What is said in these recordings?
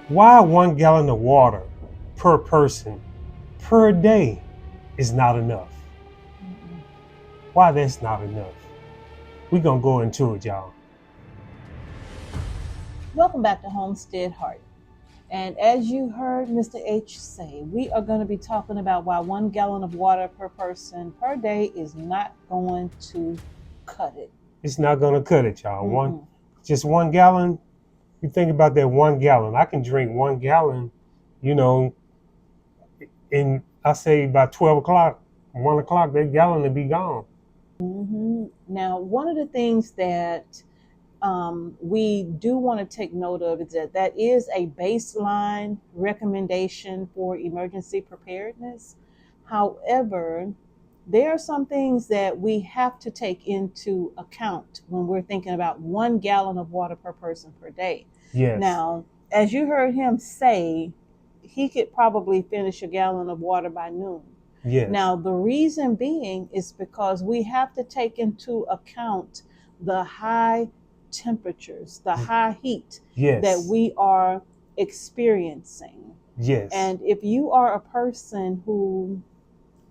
Why 1 gallon of water per person per day is not enough? Mm-mm. Why that's not enough? We're going to go into it, y'all. Welcome back to Homestead Heart. And as you heard Mr. H say, we are going to be talking about why 1 gallon of water per person per day is not going to cut it. It's not going to cut it, y'all. Mm-mm. Just 1 gallon. You think about that 1 gallon. I can drink 1 gallon, you know, in, I say by 12 o'clock, 1 o'clock, that gallon will be gone. Now, one of the things that we do want to take note of is that is a baseline recommendation for emergency preparedness. However, there are some things that we have to take into account when we're thinking about 1 gallon of water per person per day. Yes. Now, as you heard him say, he could probably finish a gallon of water by noon. Yes. Now, the reason being is because we have to take into account the high temperatures, the high heat Yes. that we are experiencing. Yes. And if you are a person who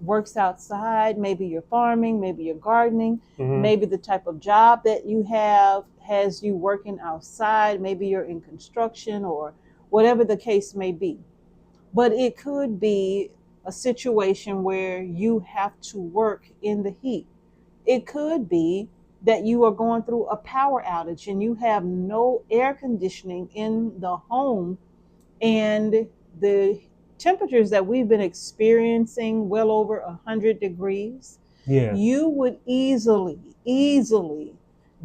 works outside, maybe you're farming, maybe you're gardening, maybe the type of job that you have has you working outside, maybe you're in construction or whatever the case may be. But it could be a situation where you have to work in the heat. It could be that you are going through a power outage and you have no air conditioning in the home, and the temperatures that we've been experiencing well over 100 degrees, Yeah. you would easily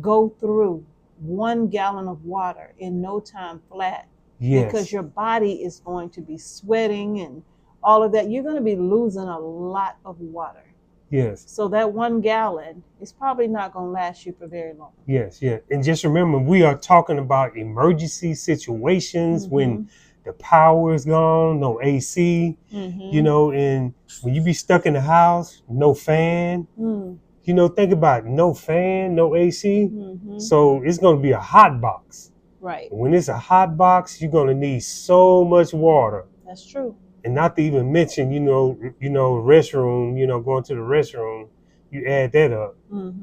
go through 1 gallon of water in no time flat. Yes. Because your body is going to be sweating and all of that. You're going to be losing a lot of water. Yes. So that 1 gallon is probably not going to last you for very long. Yes, yeah. And just remember, we are talking about emergency situations when the power is gone, no AC, you know, and when you be stuck in the house, no fan, you know, think about it, no fan, no AC. So it's going to be a hot box. Right. When it's a hot box, you're going to need so much water. That's true. And not to even mention, restroom, going to the restroom, you add that up,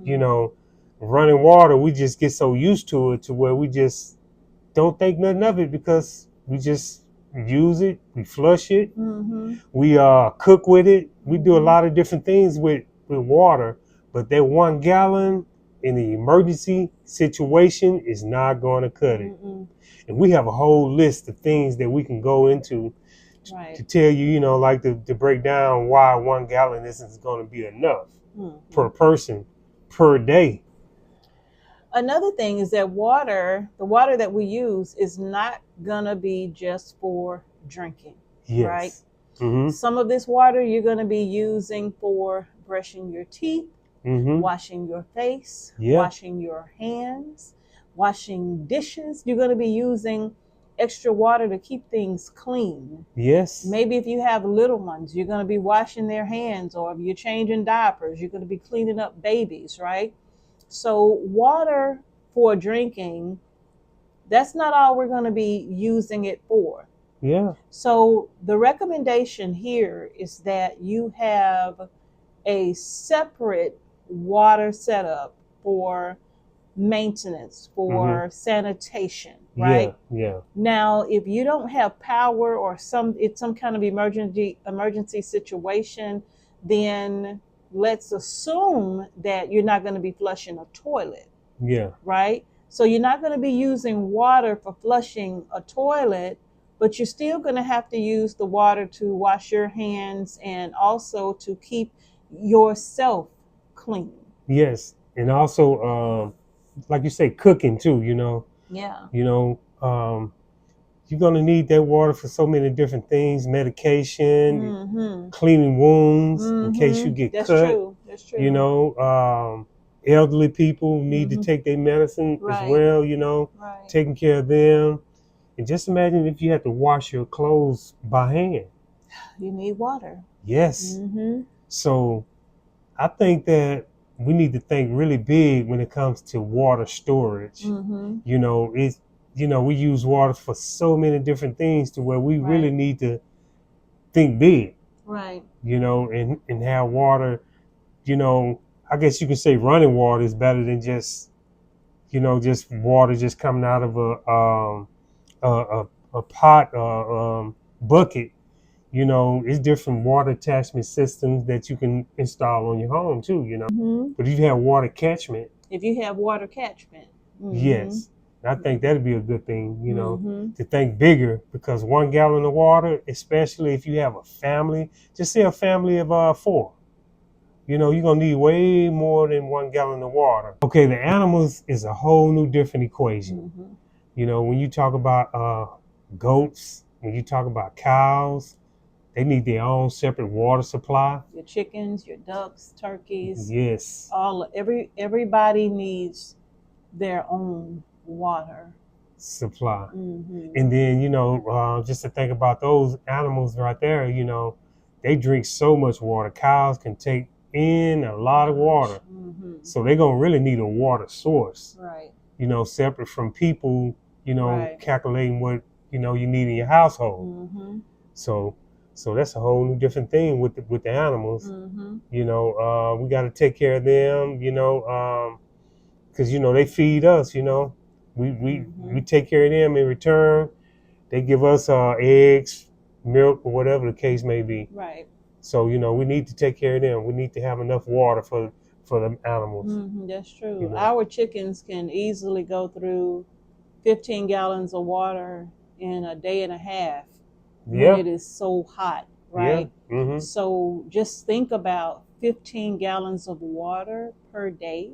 you know, running water, we just get so used to it to where we just don't think nothing of it because we just use it, we flush it, we cook with it, we do a lot of different things with water, but that 1 gallon in the emergency situation is not going to cut it. And we have a whole list of things that we can go into to tell you, like to break down why 1 gallon isn't going to be enough per person per day. Another thing is that the water that we use is not going to be just for drinking, Yes. right? Some of this water you're going to be using for brushing your teeth, washing your face, washing your hands, washing dishes. You're going to be using extra water to keep things clean. Yes. Maybe if you have little ones, you're going to be washing their hands, or if you're changing diapers, you're going to be cleaning up babies, right? So water for drinking, that's not all we're going to be using it for. Yeah. So the recommendation here is that you have a separate water setup for maintenance, for sanitation, right? Yeah. Now, if you don't have power or it's some kind of emergency situation, then let's assume that you're not going to be flushing a toilet. Yeah. Right? So you're not going to be using water for flushing a toilet, but you're still going to have to use the water to wash your hands and also to keep yourself clean. Yes. And also, like you say, cooking too, Yeah. You're going to need that water for so many different things, medication, cleaning wounds in case you get That's cut. True. That's true. Elderly people need to take their medicine as well, taking care of them. And just imagine if you had to wash your clothes by hand. You need water. Yes. So I think that we need to think really big when it comes to water storage. we use water for so many different things to where we really Right. need to think big, Right. and have water, I guess you could say running water is better than just, just water just coming out of a pot or bucket. It's different water attachment systems that you can install on your home too, Hmm. But if you have water catchment, If you have water catchment. yes, I think that'd be a good thing, Hmm. to think bigger, because 1 gallon of water, especially if you have a family, just say a family of 4, you're gonna need way more than 1 gallon of water. Okay, the animals is a whole new different equation. Hmm. When you talk about goats, when you talk about cows, they need their own separate water supply. Your chickens, your ducks, turkeys, Yes. everybody needs their own water Supply. hmm And then, just to think about those animals right there, they drink so much water. Cows can take in a lot of water. hmm So they're going to really need a water source, Right. Separate from people, Right. calculating what, you need in your household. hmm So, that's a whole new different thing with the animals. hmm We got to take care of them, because, they feed us, we take care of them in return. They give us eggs, milk, or whatever the case may be. Right. So, we need to take care of them. We need to have enough water for the animals. That's true. Our chickens can easily go through 15 gallons of water in a day and a half when Yeah. it is so hot, Yeah. right? Mm-hmm. So just think about 15 gallons of water per day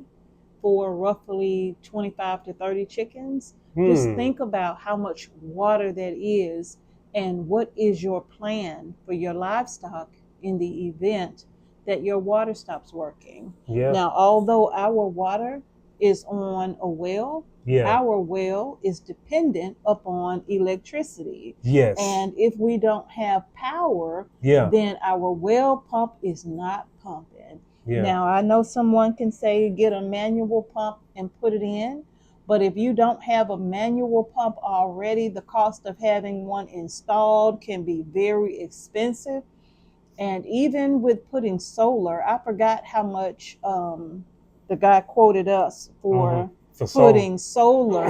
for roughly 25 to 30 chickens. Just think about how much water that is and what is your plan for your livestock in the event that your water stops working. Yeah. Now, although our water is on a well, Yeah. our well is dependent upon electricity. Yes. And if we don't have power, Yeah. then our well pump is not pumping. Yeah. Now, I know someone can say get a manual pump and put it in, but if you don't have a manual pump already, the cost of having one installed can be very expensive. And even with putting solar, I forgot how much the guy quoted us for putting solar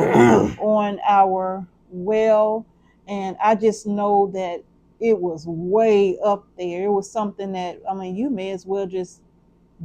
on our well. And I just know that it was way up there. It was something that, I mean, you may as well just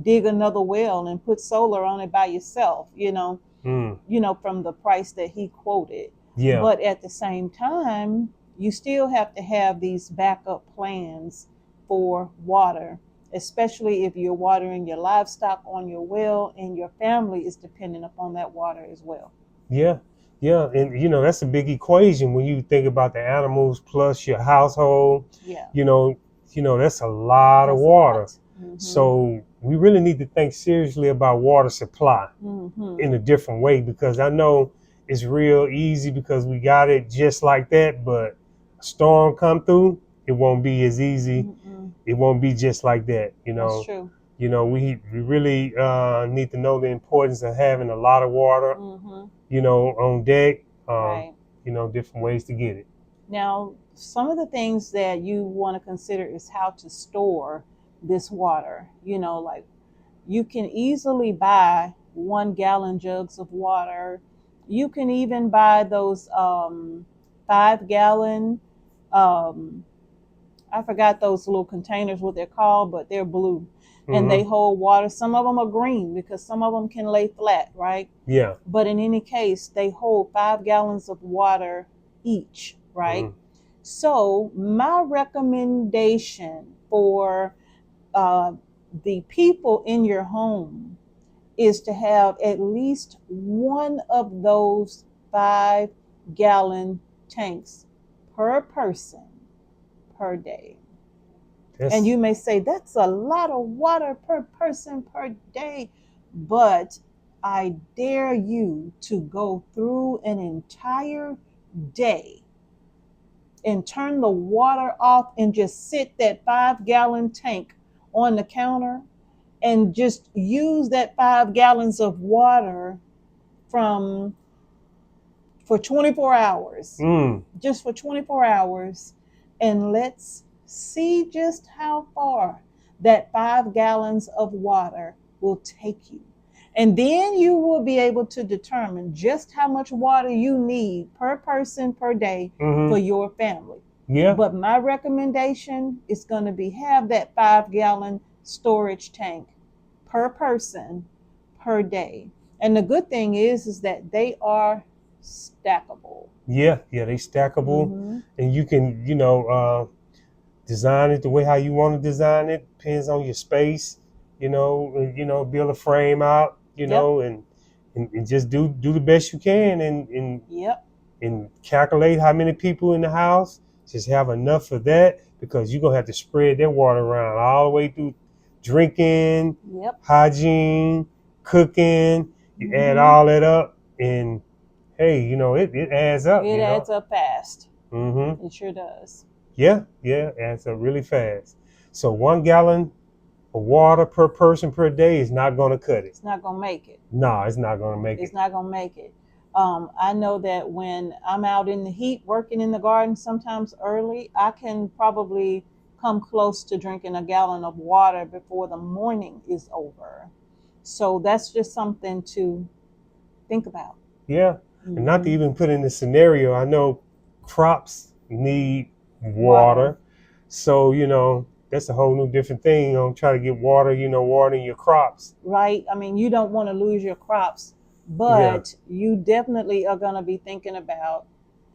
dig another well and put solar on it by yourself, from the price that he quoted. Yeah. But at the same time, you still have to have these backup plans for water, especially if you're watering your livestock on your well and your family is dependent upon that water as well. Yeah. Yeah. And, that's a big equation when you think about the animals plus your household. Yeah. That's a lot of water. So we really need to think seriously about water supply in a different way, because I know it's real easy because we got it just like that, but a storm come through, it won't be as easy. It won't be just like that. That's true. We really need to know the importance of having a lot of water, on deck, Right. different ways to get it. Now, some of the things that you want to consider is how to store this water. Like you can easily buy 1 gallon jugs of water. You can even buy those 5 gallon, I forgot those little containers, what they're called, but they're blue and they hold water. Some of them are green because some of them can lay flat, right? Yeah. But in any case, they hold 5 gallons of water each, right? So my recommendation for the people in your home is to have at least one of those 5 gallon tanks per person per day. And you may say that's a lot of water per person per day, but I dare you to go through an entire day and turn the water off and just sit that 5 gallon tank on the counter and just use that 5 gallons of water from for 24 hours. Just for 24 hours. And let's see just how far that 5 gallons of water will take you. And then you will be able to determine just how much water you need per person per day for your family. Yeah. But my recommendation is going to be have that 5 gallon storage tank per person per day. And the good thing is that they are stackable. Yeah, they stackable, and you can, design it the way how you want to design it. Depends on your space, build a frame out, and just do the best you can, and calculate how many people in the house. Just have enough of that, because you're gonna have to spread that water around all the way through drinking, hygiene, cooking. You add all that up, and hey, it adds up. It adds up fast. Mm-hmm. It sure does. Yeah, it adds up really fast. So 1 gallon of water per person per day is not going to cut it. It's not going to make it. No, it's not going to make it. It's not going to make it. I know that when I'm out in the heat working in the garden, sometimes early, I can probably come close to drinking a gallon of water before the morning is over. So that's just something to think about. Yeah, and not to even put in the scenario, I know crops need water. So, that's a whole new different thing. Try to get water, watering your crops. Right. I mean, you don't want to lose your crops, but you definitely are going to be thinking about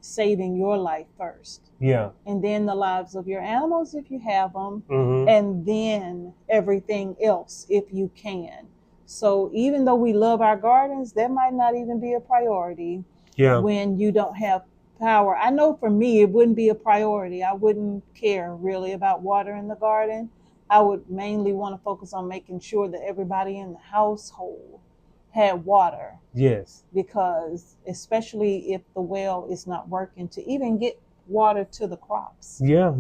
saving your life first. Yeah. And then the lives of your animals, if you have them, and then everything else, if you can. So even though we love our gardens, that might not even be a priority when you don't have power. I know for me, it wouldn't be a priority. I wouldn't care really about water in the garden. I would mainly want to focus on making sure that everybody in the household had water. Yes. Because especially if the well is not working, to even get water to the crops. Yeah.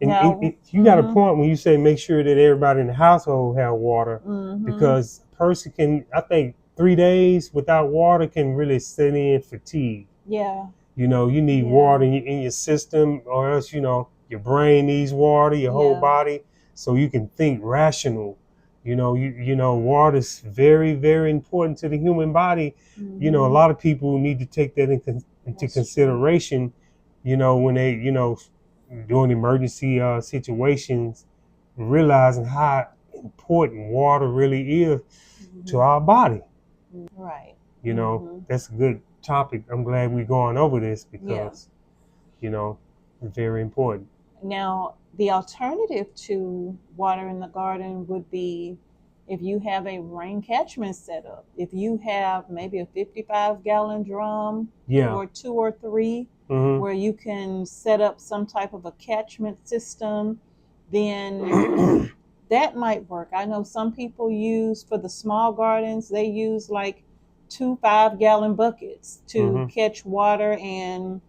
And you got a point when you say make sure that everybody in the household have water, because a person can, I think 3 days without water can really set in fatigue. Yeah. You need water in your system, or else, your brain needs water, your whole body, so you can think rational. Water is very, very important to the human body. A lot of people need to take that into consideration, when they, doing emergency situations, realizing how important water really is to our body. Right. That's a good topic. I'm glad we're going over this, because, it's very important. Now, the alternative to water in the garden would be if you have a rain catchment set up. If you have maybe a 55-gallon drum or 2 or 3, where you can set up some type of a catchment system, then that might work. I know some people use, for the small gardens, they use like 2 5-gallon buckets to catch water and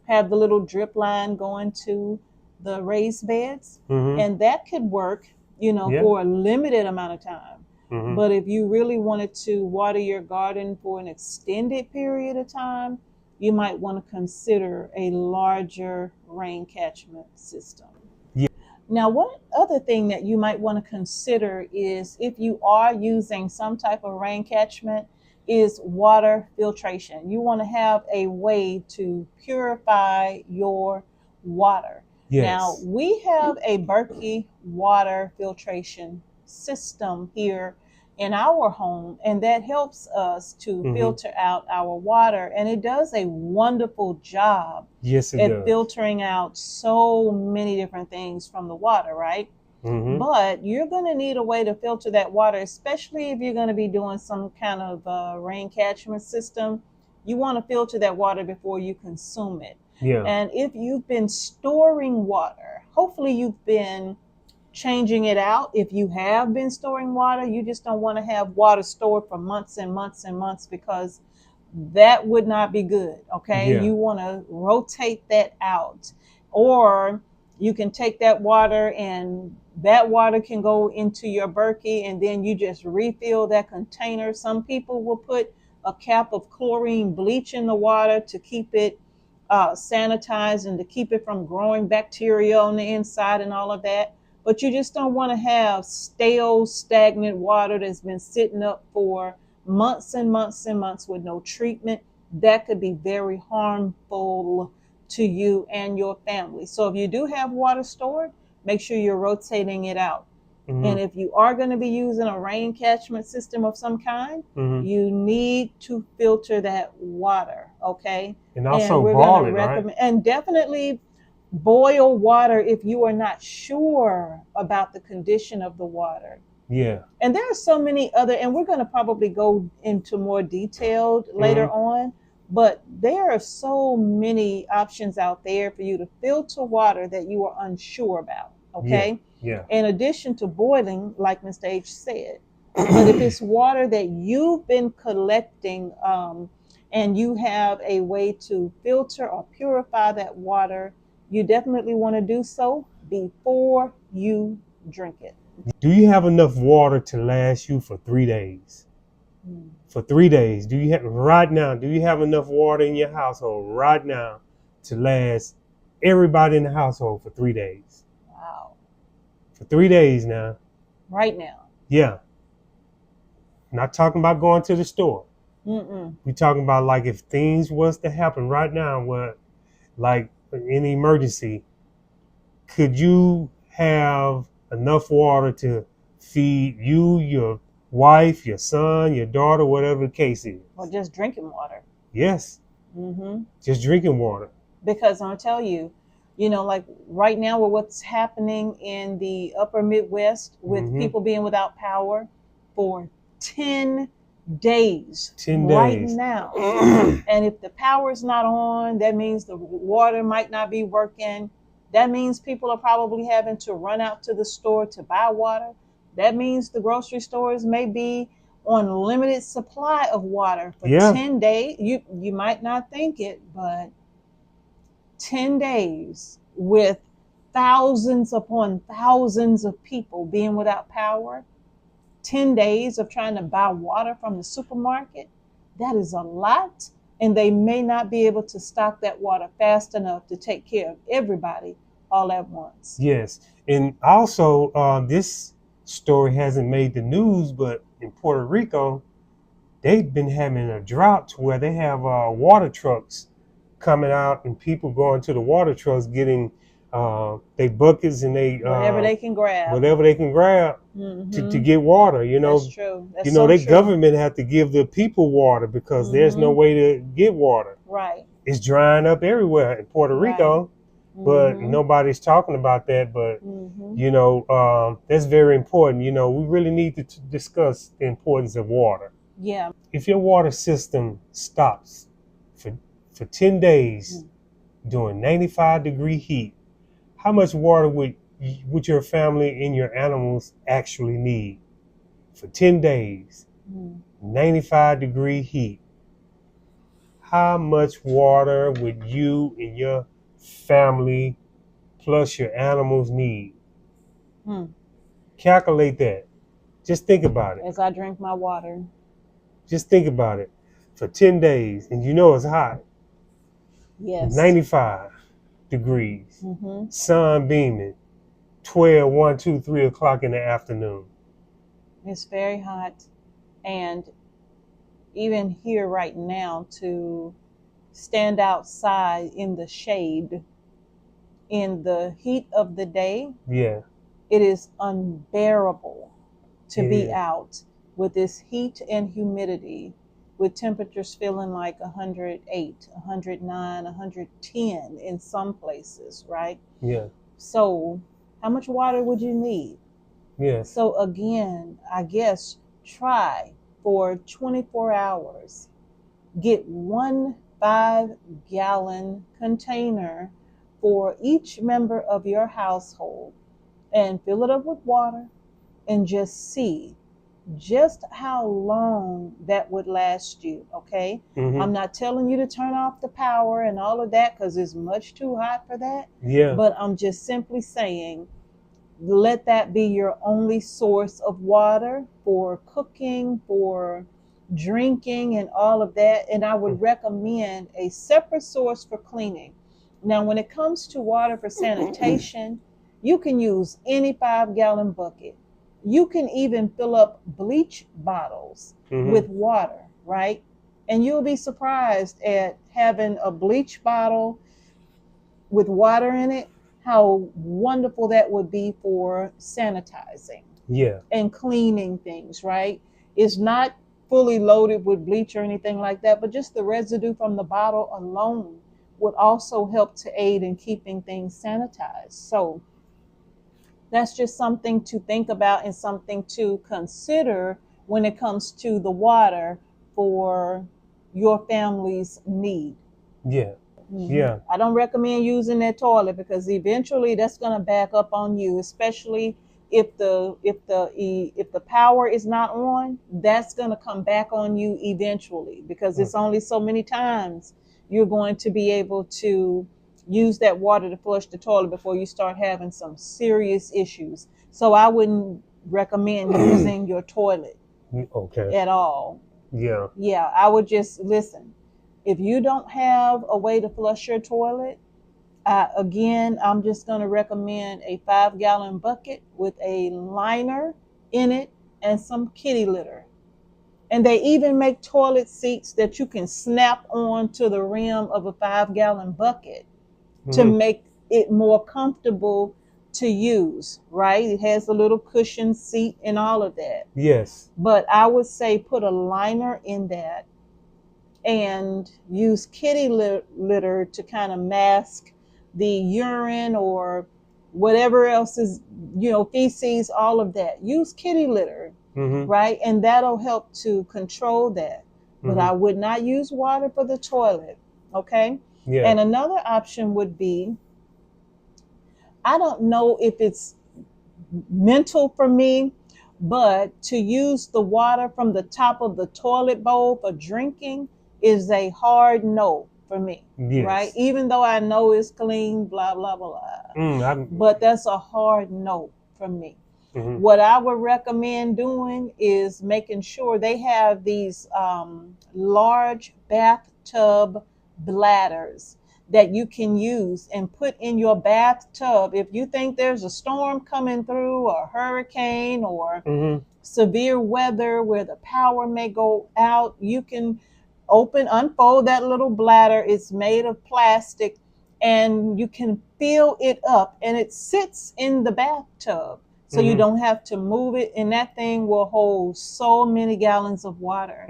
have the little drip line going to the raised beds. And that could work, for a limited amount of time. But if you really wanted to water your garden for an extended period of time, you might want to consider a larger rain catchment system. Yeah. Now, one other thing that you might want to consider is, if you are using some type of rain catchment, is water filtration. You want to have a way to purify your water. Yes. Now, we have a Berkey water filtration system here in our home, and that helps us to filter out our water, and it does a wonderful job at filtering out so many different things from the water, right? But you're going to need a way to filter that water, especially if you're going to be doing some kind of rain catchment system. You want to filter that water before you consume it. Yeah. And if you've been storing water, hopefully you've been changing it out. If you have been storing water, you just don't want to have water stored for months and months and months, because that would not be good. Okay. You want to rotate that out, or you can take that water, and that water can go into your Berkey, and then you just refill that container. Some people will put a cap of chlorine bleach in the water to keep it sanitized and to keep it from growing bacteria on the inside and all of that. But you just don't want to have stale, stagnant water that's been sitting up for months and months and months with no treatment. That could be very harmful to you and your family. So if you do have water stored, make sure you're rotating it out. Mm-hmm. And if you are going to be using a rain catchment system of some kind, mm-hmm. you need to filter that water, okay? And also boil it, right? And definitely boil water if you are not sure about the condition of the water. Yeah. And there are so many other, and we're going to probably go into more detailed later mm-hmm. on, but there are so many options out there for you to filter water that you are unsure about, okay? Yeah. In addition to boiling, like Mr. H said. But if it's water that you've been collecting and you have a way to filter or purify that water, you definitely want to do so before you drink it. Do you have enough water to last you for 3 days? For 3 days, do you have enough water in your household right now to last everybody in the household for 3 days? Wow. For 3 days now. Right now. Yeah. Not talking about going to the store. Mm-mm. We're talking about like if things was to happen right now, where like in emergency, could you have enough water to feed you, your wife, your son, your daughter, whatever the case is? Or just drinking water. Yes. Mm-hmm. Just drinking water. Because I'll tell you, like right now with what's happening in the upper Midwest with mm-hmm. people being without power for 10 days. 10 right days. now. And if the power's not on, that means the water might not be working. That means people are probably having to run out to the store to buy water. That means the grocery stores may be on limited supply of water for 10 days. You might not think it, but 10 days with thousands upon thousands of people being without power, 10 days of trying to buy water from the supermarket, that is a lot. And they may not be able to stock that water fast enough to take care of everybody all at once. Yes. And also, this story hasn't made the news, but in Puerto Rico, they've been having a drought to where they have water trucks coming out and people going to the water trucks getting they buckets and whatever they can grab mm-hmm. to get water. That's true. That's their government have to give the people water because mm-hmm. there's no way to get water. Right. It's drying up everywhere in Puerto Rico, right. But mm-hmm. nobody's talking about that. But mm-hmm. That's very important. We really need to discuss the importance of water. Yeah. If your water system stops for 10 days mm-hmm. during 95-degree heat, how much water would your family and your animals actually need for 10 days, 95-degree heat? How much water would you and your family plus your animals need? Calculate that. Just think about it. As I drink my water. Just think about it. For 10 days, and it's hot. Yes. 95 degrees. Mm-hmm. Sun beaming. 12, 1, 2, 3 o'clock in the afternoon. It's very hot. And even here right now, to stand outside in the shade in the heat of the day, it is unbearable to be out with this heat and humidity, with temperatures feeling like 108, 109, 110 in some places, right? Yeah. So how much water would you need? Yeah. So again, I guess try for 24 hours, get 1 5-gallon container for each member of your household and fill it up with water and just see just how long that would last you, okay? Mm-hmm. I'm not telling you to turn off the power and all of that because it's much too hot for that. Yeah. But I'm just simply saying, let that be your only source of water for cooking, for drinking and all of that. And I would recommend a separate source for cleaning. Now, when it comes to water for sanitation, you can use any 5-gallon bucket. You can even fill up bleach bottles with water, right? And you'll be surprised at having a bleach bottle with water in it, how wonderful that would be for sanitizing and cleaning things, right? It's not fully loaded with bleach or anything like that, but just the residue from the bottle alone would also help to aid in keeping things sanitized. So that's just something to think about and something to consider when it comes to the water for your family's need. Yeah. I don't recommend using that toilet because eventually that's going to back up on you, especially if the power is not on. That's going to come back on you eventually because it's only so many times you're going to be able to use that water to flush the toilet before you start having some serious issues. So I wouldn't recommend using your toilet at all. Yeah, I would just listen. If you don't have a way to flush your toilet, again, I'm just going to recommend a 5-gallon bucket with a liner in it and some kitty litter. And they even make toilet seats that you can snap on to the rim of a 5-gallon bucket to make it more comfortable to use, right? It has a little cushion seat and all of that. Yes. But I would say put a liner in that and use kitty litter to kind of mask the urine or whatever else is, feces, all of that. Use kitty litter, right? And that'll help to control that. But I would not use water for the toilet, okay? Yeah. And another option would be, I don't know if it's mental for me, but to use the water from the top of the toilet bowl for drinking is a hard no for me, right? Even though I know it's clean, blah, blah, blah. But that's a hard no for me. What I would recommend doing is making sure they have these large bathtub bladders that you can use and put in your bathtub. If you think there's a storm coming through, or a hurricane, or severe weather where the power may go out, you can unfold that little bladder. It's made of plastic and you can fill it up and it sits in the bathtub. So you don't have to move it, and that thing will hold so many gallons of water.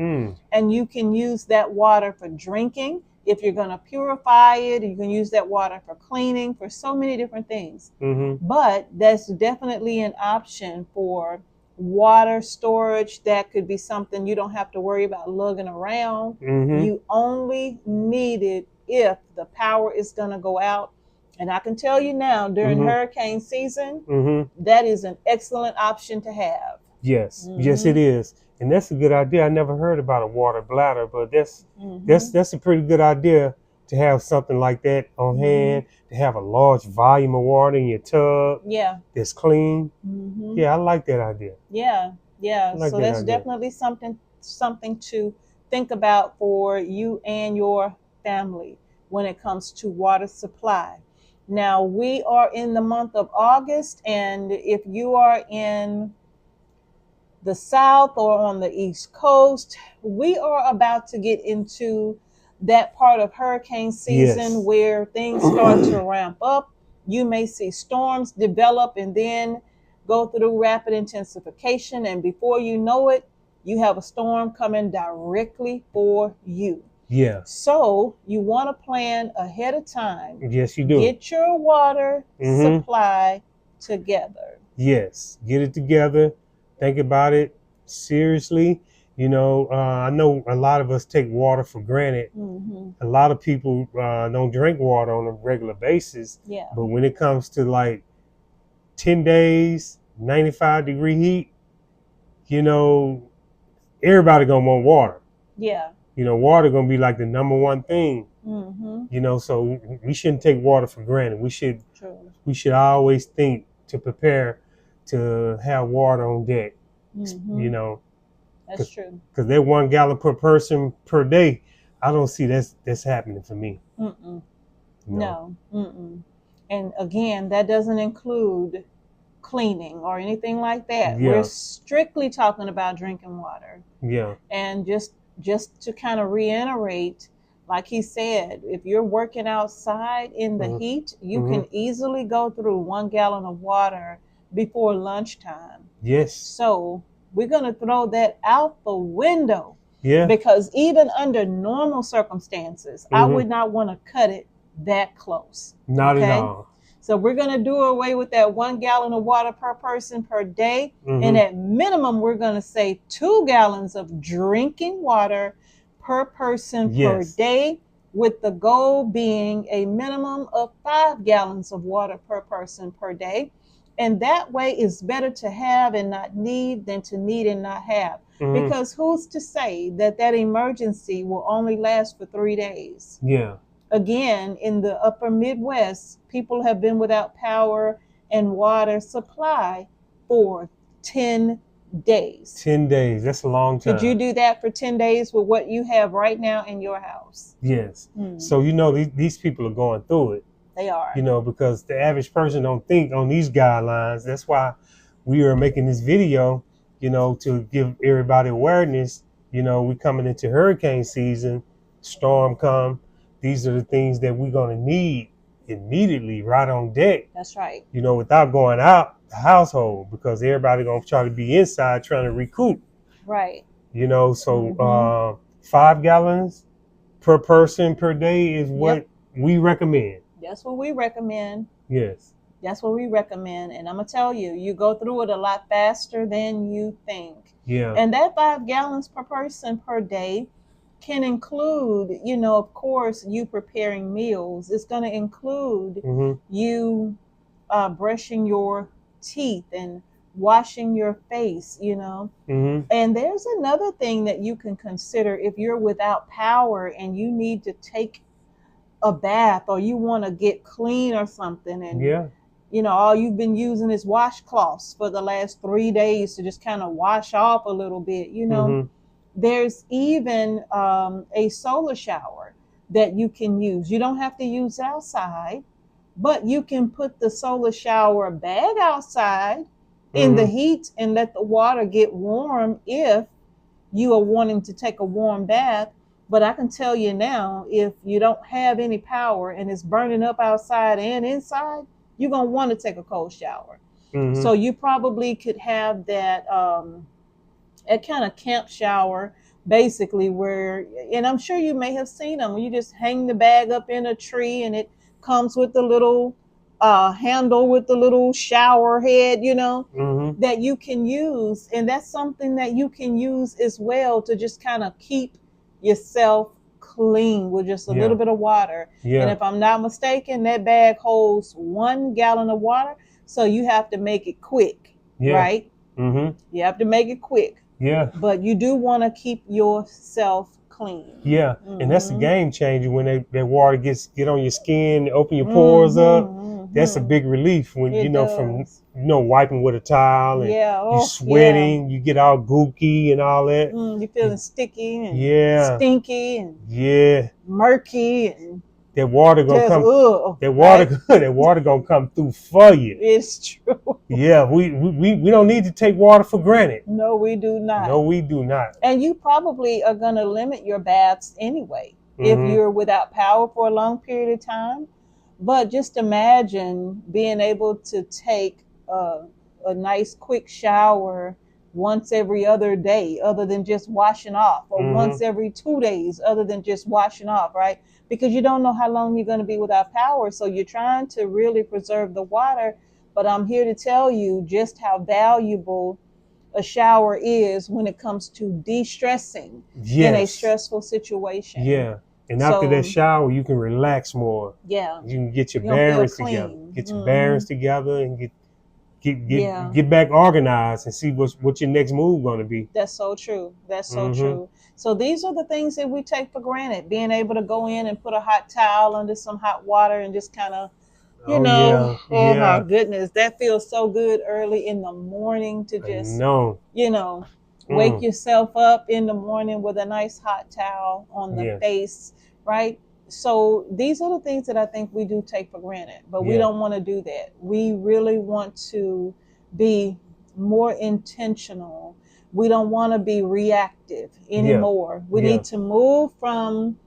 And you can use that water for drinking. If you're going to purify it, you can use that water for cleaning, for so many different things. But that's definitely an option for water storage. That could be something you don't have to worry about lugging around. You only need it if the power is going to go out. And I can tell you now, during hurricane season, that is an excellent option to have. Yes, yes, it is. And that's a good idea. I never heard about a water bladder, but that's a pretty good idea to have something like that on hand, to have a large volume of water in your tub. Yeah. That's clean. Yeah, I like that idea. Yeah. Like so that's idea. Definitely something to think about for you and your family when it comes to water supply. Now, we are in the month of August, and if you are in the South or on the East Coast, we are about to get into that part of hurricane season where things start to ramp up. You may see storms develop and then go through rapid intensification, and before you know it, you have a storm coming directly for you. Yeah. So you want to plan ahead of time. Yes, you do. Get your water supply together. Yes, get it together. Think about it seriously. I know a lot of us take water for granted. A lot of people don't drink water on a regular basis. Yeah. But when it comes to like 10 days, 95-degree heat, everybody gonna want water. Yeah. Water gonna be like the number one thing. So we shouldn't take water for granted. We should always think to prepare to have water on deck. That's true. Because that 1 gallon per person per day, I don't see that's happening for me. Mm-mm. No. Mm-mm. And again, that doesn't include cleaning or anything like that. Yeah. We're strictly talking about drinking water. Yeah. And just to kind of reiterate, like he said, if you're working outside in the heat, you can easily go through 1 gallon of water before lunchtime. Yes. So we're going to throw that out the window. Yeah. Because even under normal circumstances, I would not want to cut it that close. Not at all. So we're going to do away with that 1 gallon of water per person per day. And at minimum, we're going to say 2 gallons of drinking water per person per day, with the goal being a minimum of 5 gallons of water per person per day. And that way it's better to have and not need than to need and not have. Because who's to say that that emergency will only last for 3 days? Yeah. Again, in the upper Midwest, people have been without power and water supply for 10 days. 10 days. That's a long time. Could you do that for 10 days with what you have right now in your house? Yes. So, these people are going through it. They are. Because the average person don't think on these guidelines. That's why we are making this video, to give everybody awareness. We're coming into hurricane season, storm come. These are the things that we're going to need immediately right on deck. That's right. Without going out the household, because everybody going to try to be inside trying to recoup. Right. So 5 gallons per person per day is what we recommend. That's what we recommend. Yes. That's what we recommend. And I'm going to tell you, you go through it a lot faster than you think. Yeah. And that 5 gallons per person per day can include, of course, you preparing meals. It's going to include you brushing your teeth and washing your face, And there's another thing that you can consider if you're without power and you need to take a bath or you want to get clean or something. And all you've been using is washcloths for the last 3 days to just kind of wash off a little bit, There's even a solar shower that you can use. You don't have to use outside, but you can put the solar shower bag outside in the heat and let the water get warm if you are wanting to take a warm bath. But I can tell you now, if you don't have any power and it's burning up outside and inside, you're going to want to take a cold shower. So you probably could have that a kind of camp shower, basically, where, and I'm sure you may have seen them, you just hang the bag up in a tree and it comes with the little handle with the little shower head, that you can use. And that's something that you can use as well to just kind of keep yourself clean with just a little bit of water. And if I'm not mistaken, that bag holds 1 gallon of water. So you have to make it quick, right? You have to make it quick. Yeah. But you do want to keep yourself clean. Yeah. And that's a game changer when that water get on your skin, open your pores up. That's a big relief when, from wiping with a towel and you sweating, you get all gooky and all that. You're feeling sticky and stinky and murky and that water gonna come. That water gonna come through for you. It's true. Yeah, we don't need to take water for granted. No, we do not. No, we do not. And you probably are gonna limit your baths anyway if you're without power for a long period of time. But just imagine being able to take a nice quick shower once every other day, other than just washing off, or once every 2 days, other than just washing off, right? Because you don't know how long you're going to be without power. So you're trying to really preserve the water. But I'm here to tell you just how valuable a shower is when it comes to de-stressing in a stressful situation. Yeah. And after that shower, you can relax more. Yeah. You can get your bearings together. Get your bearings together and get back organized and see what your next move going to be. That's so true. That's so true. So these are the things that we take for granted. Being able to go in and put a hot towel under some hot water and just kind of, my goodness, that feels so good early in the morning to just, Wake yourself up in the morning with a nice hot towel on the face, right? So these are the things that I think we do take for granted, but we don't want to do that. We really want to be more intentional. We don't want to be reactive anymore. We need to move from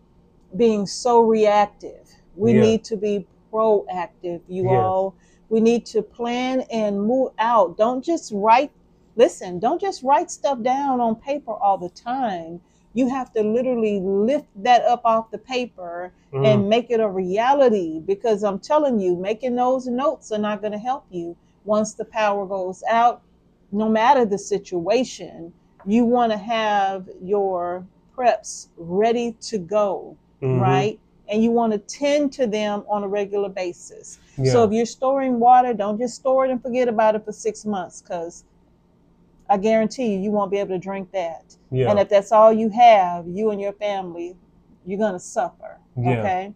being so reactive. We need to be proactive, you all. We need to plan and move out. Don't just write stuff down on paper all the time. You have to literally lift that up off the paper and make it a reality, because I'm telling you, making those notes are not going to help you once the power goes out. No matter the situation, you want to have your preps ready to go, right? And you want to tend to them on a regular basis. So if you're storing water, don't just store it and forget about it for 6 months, because I guarantee you won't be able to drink that. And if that's all you have, you and your family, you're going to suffer. Okay?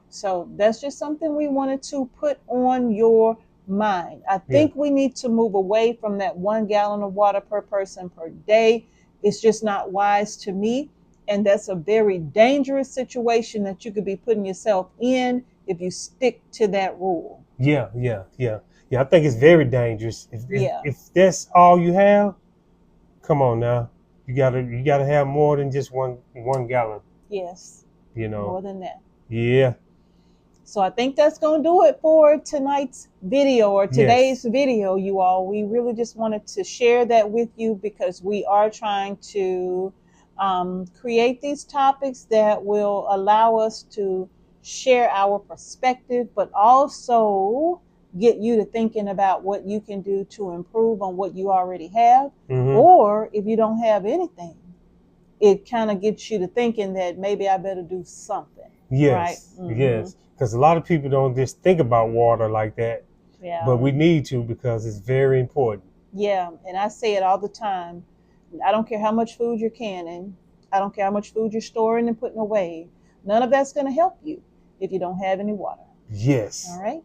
So that's just something we wanted to put on your mind. I think we need to move away from that 1 gallon of water per person per day. It's just not wise to me. And that's a very dangerous situation that you could be putting yourself in if you stick to that rule. Yeah, I think it's very dangerous. If that's all you have, come on now. You gotta have more than just one gallon. Yes. More than that. Yeah. So I think that's going to do it for tonight's video, or today's video, you all. We really just wanted to share that with you, because we are trying to create these topics that will allow us to share our perspective, but also get you to thinking about what you can do to improve on what you already have. Or if you don't have anything, it kind of gets you to thinking that maybe I better do something. Yes, right? Yes. Because a lot of people don't just think about water like that. Yeah. But we need to, because it's very important. Yeah, and I say it all the time. I don't care how much food you're canning. I don't care how much food you're storing and putting away. None of that's going to help you if you don't have any water. Yes. All right.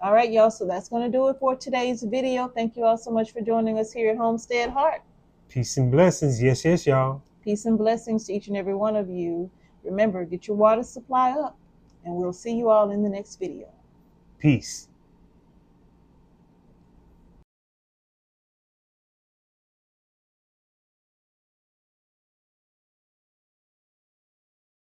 All right, y'all. So that's going to do it for today's video. Thank you all so much for joining us here at Homestead Heart. Peace and blessings. Yes, y'all. Peace and blessings to each and every one of you. Remember, get your water supply up, and we'll see you all in the next video. Peace.